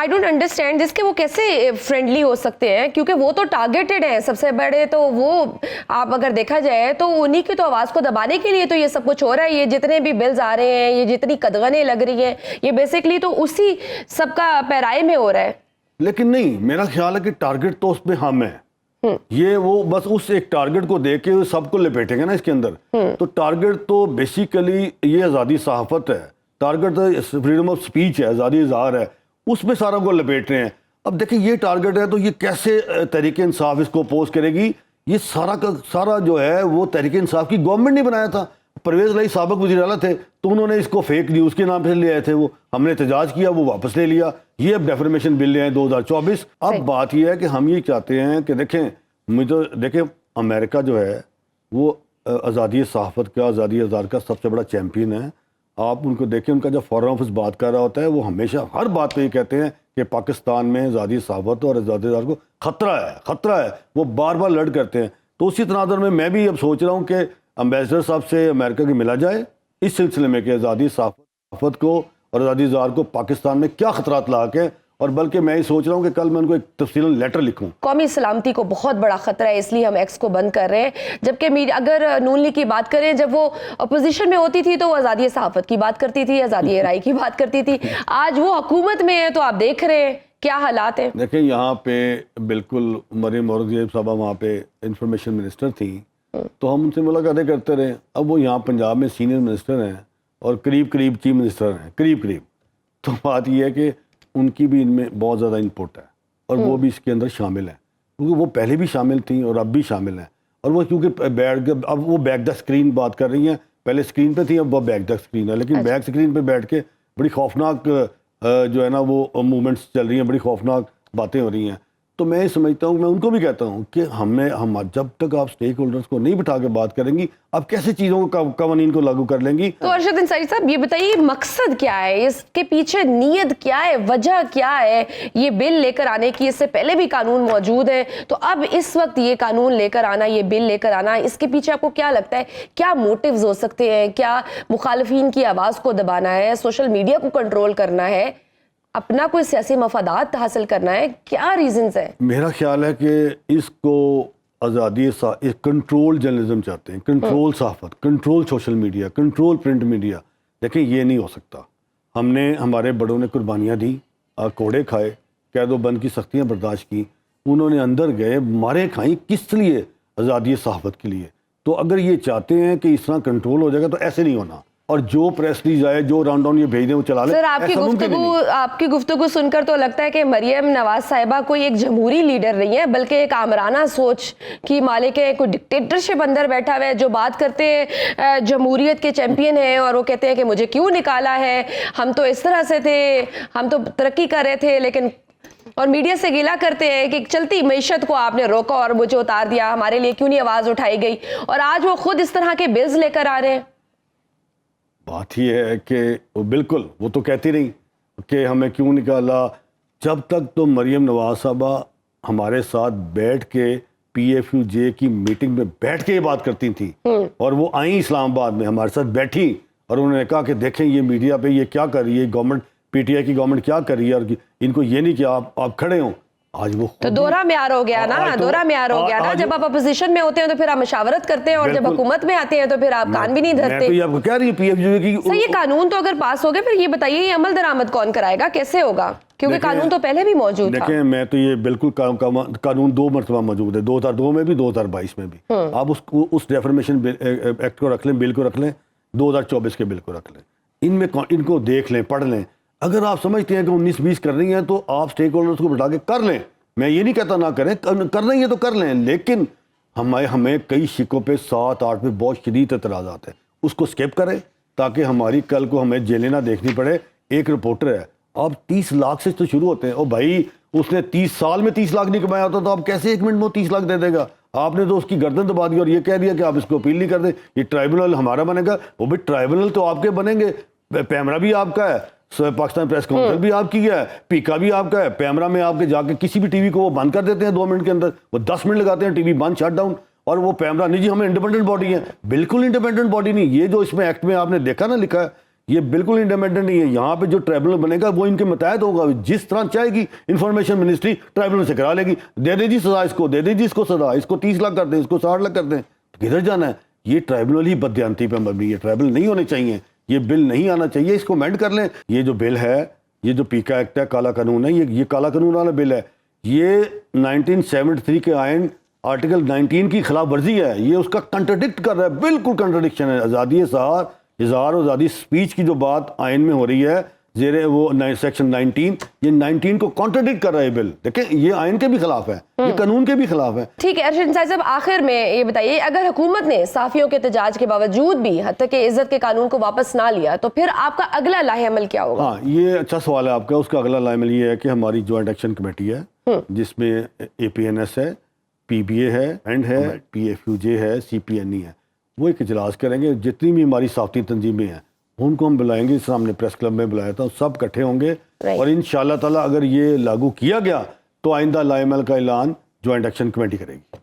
I don't understand جس کے وہ کیسے فرینڈلی ہو سکتے ہیں, کیونکہ وہ تو ٹارگیٹڈ ہیں سب سے بڑے, تو وہ آپ اگر دیکھا جائے تو انہی کی تو آواز کو دبانے کے لیے تو یہ سب کچھ ہو رہا ہے. یہ جتنے بھی بلز آ رہے ہیں, یہ جتنی قدغنیں لگ رہی ہیں, یہ بیسکلی تو اسی سب کا پیرائے میں ہو رہا ہے. لیکن نہیں, میرا خیال ہے کہ ٹارگٹ تو اس پہ ہم ہے. یہ وہ بس اس ایک ٹارگٹ کو دیکھ کے سب کو لپیٹیں گے نا اس کے اندر. تو ٹارگٹ تو بیسیکلی یہ آزادی صحافت ہے, ٹارگٹ فریڈم آف سپیچ ہے, آزادی اظہار ہے, اس میں سارا کو لپیٹ رہے ہیں. اب دیکھیں یہ ٹارگٹ ہے تو یہ کیسے تحریک انصاف اس کو اپوز کرے گی؟ یہ سارا کا سارا جو ہے وہ تحریک انصاف کی گورنمنٹ نے بنایا تھا. پرویز الہی سابق وزیر اعلیٰ تھے تو انہوں نے اس کو فیک نیوز کے نام سے لے آئے تھے, وہ ہم نے احتجاج کیا, وہ واپس لے لیا. یہ اب ڈیفرمیشن بل لے آئے 2024. اب بات یہ ہے کہ ہم یہ چاہتے ہیں کہ دیکھیں امریکہ جو ہے وہ آزادی صحافت کا, آزادی اظہار کا سب سے بڑا چیمپئن ہے. آپ ان کو دیکھیں, ان کا جب فارن آفس بات کر رہا ہوتا ہے وہ ہمیشہ ہر بات پہ یہ کہتے ہیں کہ پاکستان میں آزادی صحافت اور آزادی اظہار کو خطرہ ہے. وہ بار بار لڑ کرتے ہیں. تو اسی تناظر میں بھی اب سوچ رہا ہوں کہ امبیسڈر صاحب سے امریکہ کی ملا جائے اس سلسلے میں کہ آزادی صحافت کو اور آزادی اظہار کو پاکستان میں کیا خطرات لاحق ہیں. اور بلکہ میں یہ سوچ رہا ہوں کہ کل میں ان کو ایک تفصیل لیٹر لکھوں. قومی سلامتی کو بہت بڑا خطرہ ہے, اس لیے ہم ایکس کو بند کر رہے ہیں. جبکہ اگر نون لیگ کی بات کریں, جب وہ اپوزیشن میں ہوتی تھی تو وہ آزادی صحافت کی بات کرتی تھی, آزادی رائے کی بات کرتی تھی. آج وہ حکومت میں ہے تو آپ دیکھ رہے ہیں کیا حالات ہیں. دیکھیں یہاں پہ بالکل مریم اورنگزیب صاحبہ وہاں پہ انفارمیشن منسٹر تھیں تو ہم ان سے ملاقاتیں کرتے رہے. اب وہ یہاں پنجاب میں سینئر منسٹر ہیں اور قریب چیف منسٹر ہیں, قریب. تو بات یہ ہے کہ ان کی بھی ان میں بہت زیادہ انپٹ ہے اور وہ بھی اس کے اندر شامل ہیں, کیونکہ وہ پہلے بھی شامل تھیں اور اب بھی شامل ہیں. اور وہ کیونکہ اب وہ بیک دا اسکرین بات کر رہی ہیں, پہلے اسکرین پہ تھیں اب وہ بیک دا اسکرین ہے. لیکن بیک اسکرین پہ بیٹھ کے بڑی خوفناک جو ہے نا وہ موومنٹس چل رہی ہیں, بڑی خوفناک باتیں ہو رہی ہیں. تو میں سمجھتا ہوں, میں ان کو بھی کہتا ہوں کہ ہم جب تک آپ اسٹیک ہولڈرز کو نہیں بٹھا کے بات کریں گی, آپ کیسے چیزوں کو قوانین کو لاگو کر لیں گی؟ تو ارشد انصاری صاحب یہ بتائیے مقصد کیا ہے, اس کے پیچھے نیت کیا ہے, وجہ کیا ہے یہ بل لے کر آنے کی؟ اس سے پہلے بھی قانون موجود ہے, تو اب اس وقت یہ قانون لے کر آنا, یہ بل لے کر آنا, اس کے پیچھے آپ کو کیا لگتا ہے کیا موٹیوز ہو سکتے ہیں؟ کیا مخالفین کی آواز کو دبانا ہے, سوشل میڈیا کو کنٹرول کرنا ہے, اپنا کوئی سیاسی مفادات حاصل کرنا ہے, کیا ریزنز ہیں؟ میرا خیال ہے کہ اس کو آزادی کنٹرول جرنلزم چاہتے ہیں, کنٹرول صحافت, control social media, control print media. دیکھیں یہ نہیں ہو سکتا. ہمارے بڑوں نے قربانیاں دی, کوڑے کھائے, قید و بند کی سختیاں برداشت کی, انہوں نے اندر گئے, ماریں کھائیں, کس لیے؟ آزادی صحافت کے لیے. تو اگر یہ چاہتے ہیں کہ اس طرح کنٹرول ہو جائے گا تو ایسے نہیں ہونا, اور جو پریس ریلیز آئے, جو راؤنڈ ڈاؤن یہ بھیج دیں وہ چلا لیں. سر آپ کی گفتگو سن کر تو لگتا ہے کہ مریم نواز صاحبہ کوئی ایک جمہوری لیڈر نہیں ہے بلکہ ایک آمرانہ سوچ کی مالک ہے, کوئی ڈکٹیٹرشپ اندر بیٹھا ہوا ہے, جو بات کرتے ہیں جمہوریت کے چیمپئن ہیں اور وہ کہتے ہیں کہ مجھے کیوں نکالا ہے, ہم تو اس طرح سے تھے, ہم تو ترقی کر رہے تھے, لیکن اور میڈیا سے گلا کرتے ہیں کہ چلتی معیشت کو آپ نے روکا اور مجھے اتار دیا, ہمارے لیے کیوں نہیں آواز اٹھائی گئی, اور آج وہ خود اس طرح کے بلز لے کر آ رہے ہیں. بات یہ ہے کہ بالکل وہ تو کہتی رہی کہ ہمیں کیوں نکالا. جب تک تو مریم نواز صاحبہ ہمارے ساتھ بیٹھ کے PFUJ کی میٹنگ میں بیٹھ کے یہ بات کرتی تھیں, اور وہ آئیں اسلام آباد میں ہمارے ساتھ بیٹھی اور انہوں نے کہا کہ دیکھیں یہ میڈیا پہ یہ کیا کر رہی ہے گورنمنٹ, PTI کی گورنمنٹ کیا کر رہی ہے, اور ان کو یہ نہیں کہ آپ کھڑے ہوں. آج وہ تو دوہرا معیار ہو گیا نا, دوہرا معیار ہو گیا نا. جب آپ اپوزیشن میں ہوتے ہیں تو پھر آپ مشاورت کرتے ہیں, اور جب حکومت میں آتے ہیں تو پھر آپ کان بھی نہیں دھرتے. میں تو یہ آپ کو کہہ رہی ہوں PFUJ کی سر یہ قانون تو اگر پاس ہو گئے پھر یہ بتائیے یہ عمل درآمد کون کرائے گا, کیسے ہوگا, کیونکہ قانون تو پہلے بھی موجود تھا. دیکھیں میں تو یہ بالکل قانون 2 مرتبہ موجود ہے, 2002 میں بھی 2022 میں بھی. آپ اس ڈیفرمیشن ایکٹ کو رکھ لیں, بل کو رکھ لیں, 2024 کے بل کو رکھ لیں, ان کو دیکھ لیں, پڑھ لیں. اگر آپ سمجھتے ہیں کہ 19-20 کر رہی ہیں تو آپ اسٹیک ہولڈرز کو بٹھا کے کر لیں. میں یہ نہیں کہتا نہ کریں, کر رہی ہیں تو کر لیں, لیکن ہمیں کئی شکوں پہ 7-8 پہ بہت شدید اعتراضات ہیں, اس کو سکپ کریں تاکہ ہماری کل کو ہمیں جیلیں نہ دیکھنی پڑے. ایک رپورٹر ہے, آپ 30 لاکھ سے تو شروع ہوتے ہیں. او بھائی اس نے 30 سال میں 30 لاکھ نہیں کمایا ہوتا تو آپ کیسے 1 منٹ میں 30 لاکھ دے دے گا؟ آپ نے تو اس کی گردن دبا دی اور یہ کہہ دیا کہ آپ اس کو اپیل نہیں کر دیں, یہ ٹرائبونل ہمارا بنے گا. وہ بھی ٹرائبونل تو آپ کے بنیں گے, پیمرا بھی آپ کا ہے, پاکستان پریس کاؤنسل بھی آپ کی ہے, پیکا بھی آپ کا ہے. پیمرا میں آپ کے جا کے کسی بھی ٹی وی کو وہ بند کر دیتے ہیں 2 منٹ کے اندر, وہ 10 منٹ لگاتے ہیں, ٹی وی بند, شٹ ڈاؤن. اور وہ پیمرا نہیں جی ہمیں انڈیپینڈنٹ باڈی ہے, بالکل انڈیپینڈنٹ باڈی نہیں. یہ جو اس میں ایکٹ میں آپ نے دیکھا نا لکھا ہے, یہ بالکل انڈیپینڈنٹ نہیں ہے. یہاں پہ جو ٹریبونل بنے گا وہ ان کے متحد ہوگا, جس طرح چاہے گی انفارمیشن منسٹری ٹریبونل سے کرا لے گی, دے دے جی سزا اس کو, دے دے جی اس کو سزا, اس کو 30 لاکھ کر دیں, اس کو 60 لاکھ کر دیں. کدھر جانا ہے؟ یہ ٹریبونل ہی بددیانتی پہ مبنی ہے, ٹریبونل نہیں ہونے چاہیے, یہ بل نہیں آنا چاہیے, اس کو امینڈ کر لیں. یہ جو بل ہے, یہ جو پیکا ایکٹ ہے, کالا قانون ہے, یہ کالا قانون والا بل ہے. یہ 1973 کے آئین آرٹیکل 19 کی خلاف ورزی ہے, یہ اس کا کنٹرڈکٹ کر رہا ہے, بالکل کنٹرڈکشن ہے. آزادی اظہار اور آزادی سپیچ کی جو بات آئین میں ہو رہی ہے زیر وہ سیکشن 19, یہ 19 کو کنٹرڈکٹ کر رہا ہے بل. دیکھیں یہ آئین کے بھی خلاف ہے, یہ قانون کے بھی خلاف ہے. ٹھیک ہے ارشد انصاری صاحب, آخر میں یہ بتائیے, اگر حکومت نے صحافیوں کے احتجاج کے باوجود بھی حتیٰ کہ عزت کے قانون کو واپس نہ لیا تو پھر آپ کا اگلا لاہ عمل کیا ہوگا؟ ہاں یہ اچھا سوال ہے آپ کا. اس کا اگلا لاہ عمل یہ ہے کہ ہماری جوائنٹ ایکشن کمیٹی ہے جس میں APNS ہے, PBA ہے, اینڈ ہے, PFUJ ہے, CPNE ہے. وہ ایک اجلاس کریں گے, جتنی بھی ہماری صحافتی تنظیمیں ہیں ان کو ہم بلائیں گے. سامنے پریس کلب میں بلایا تھا, سب اکٹھے ہوں گے اور انشاءاللہ تعالیٰ اگر یہ لاگو کیا گیا تو آئندہ لاہ عمل کا اعلان جوائنٹ ایکشن کمیٹی کرے گی.